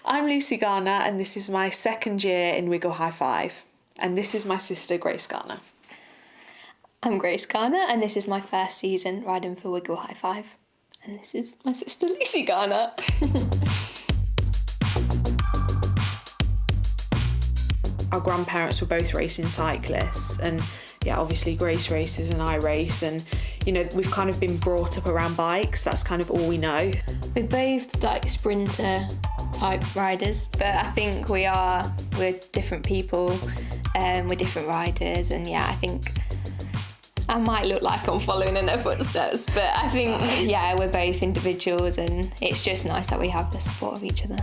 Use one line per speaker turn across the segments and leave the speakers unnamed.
I'm Lucy Garner and this is my second year in Wiggle High Five. And this is my sister Grace Garner.
I'm Grace Garner and this is my first season riding for Wiggle High Five. And this is my sister Lucy Garner.
Our grandparents were both racing cyclists, and yeah, obviously Grace races and I race, and you know, we've kind of been brought up around bikes. That's kind of all we know.
We're both like sprinter type riders, but I think we're different people, we're different riders, and yeah, I think I might look like I'm following in their footsteps, but I think, yeah, we're both individuals, and it's just nice that we have the support of each other.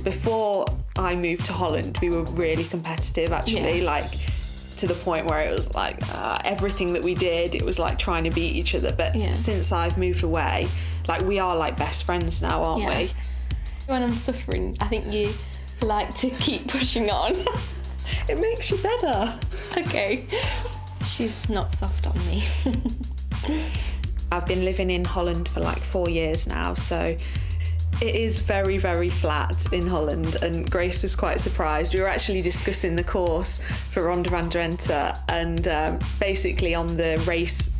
Before I moved to Holland, we were really competitive, actually, like to the point where it was like everything that we did, it was like trying to beat each other. But since I've moved away, like we are like best friends now, aren't we?
When I'm suffering, I think you like to keep pushing on.
It makes you better.
Okay. She's not soft on me.
I've been living in Holland for like 4 years now, so it is very, very flat in Holland, and Grace was quite surprised. We were actually discussing the course for Ronde van Drenthe, and basically on the race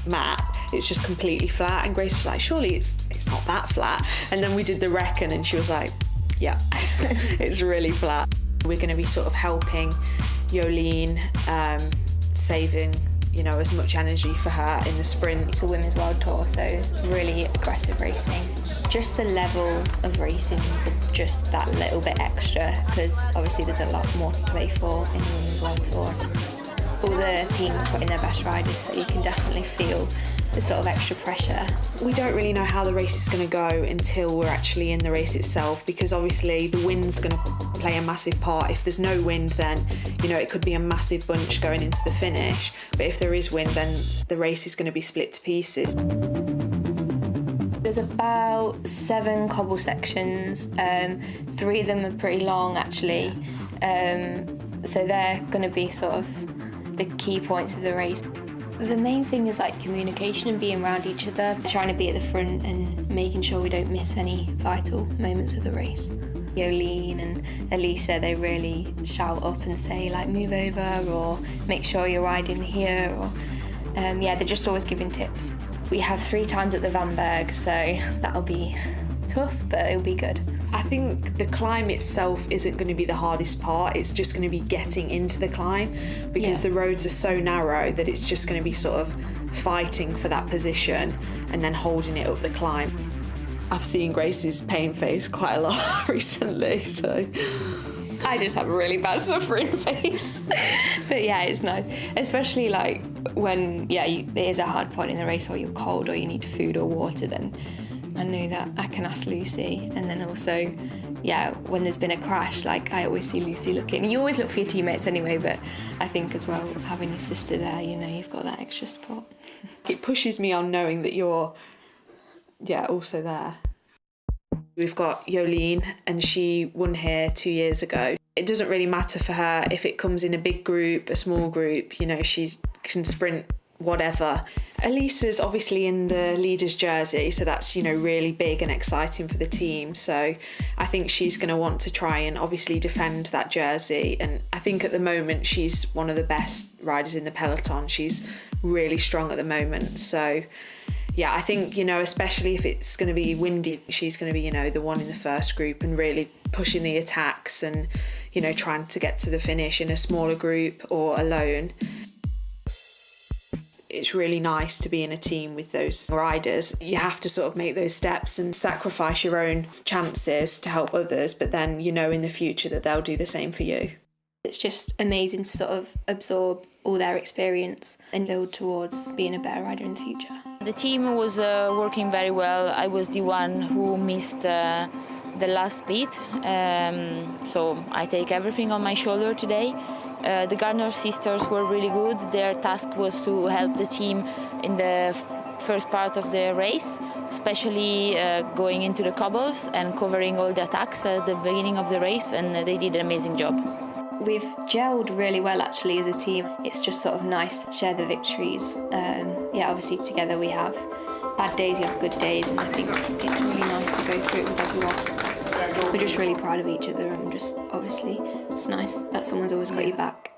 map, it's just completely flat, and Grace was like, surely it's not that flat. And then we did the reckon and she was like, yeah, it's really flat. We're going to be sort of helping Jolien, saving, you know, as much energy for her in the sprint.
It's a women's world tour, so really aggressive racing. Just the level of racing is just that little bit extra, because obviously there's a lot more to play for in the women's world tour. All the teams put in their best riders, so you can definitely feel the sort of extra pressure.
We don't really know how the race is going to go until we're actually in the race itself, because obviously the wind's going to play a massive part. If there's no wind, then, you know, it could be a massive bunch going into the finish. But if there is wind, then the race is going to be split to pieces.
There's about 7 cobble sections. 3 of them are pretty long, actually. So they're going to be sort of the key points of the race. The main thing is like communication and being around each other, trying to be at the front and making sure we don't miss any vital moments of the race. Jolien and Elisa, they really shout up and say like, move over, or make sure you're riding here, or yeah, they're just always giving tips. We have 3 times at the Vanberg, so that'll be tough, but it'll be good.
I think the climb itself isn't going to be the hardest part. It's just going to be getting into the climb, because the roads are so narrow that it's just going to be sort of fighting for that position and then holding it up the climb. I've seen Grace's pain face quite a lot recently, so
I just have a really bad suffering face. But yeah, it's nice, especially like when it is a hard point in the race, or you're cold or you need food or water, then I know that I can ask Lucy. And then also, yeah, when there's been a crash, like I always see Lucy looking. You always look for your teammates anyway, but I think as well, having your sister there, you know, you've got that extra support.
It pushes me on knowing that you're, also there. We've got Jolien, and she won here 2 years ago. It doesn't really matter for her if it comes in a big group, a small group, you know, she can sprint whatever. Elisa's obviously in the leader's jersey, so that's, you know, really big and exciting for the team. So I think she's going to want to try and obviously defend that jersey. And I think at the moment she's one of the best riders in the peloton. She's really strong at the moment. So yeah, I think, you know, especially if it's going to be windy, she's going to be, you know, the one in the first group and really pushing the attacks and, you know, trying to get to the finish in a smaller group or alone. It's really nice to be in a team with those riders. You have to sort of make those steps and sacrifice your own chances to help others, but then you know in the future that they'll do the same for you.
It's just amazing to sort of absorb all their experience and build towards being a better rider in the future.
The team was working very well. I was the one who missed the last beat, so I take everything on my shoulder today. The Garners sisters were really good. Their task was to help the team in the first part of the race, especially going into the cobbles and covering all the attacks at the beginning of the race, and they did an amazing job.
We've gelled really well actually as a team. It's just sort of nice to share the victories. Obviously together we have bad days, you have good days, and I think it's really nice to go through it with everyone. we're just really proud of each other, and just obviously it's nice that someone's always got your back.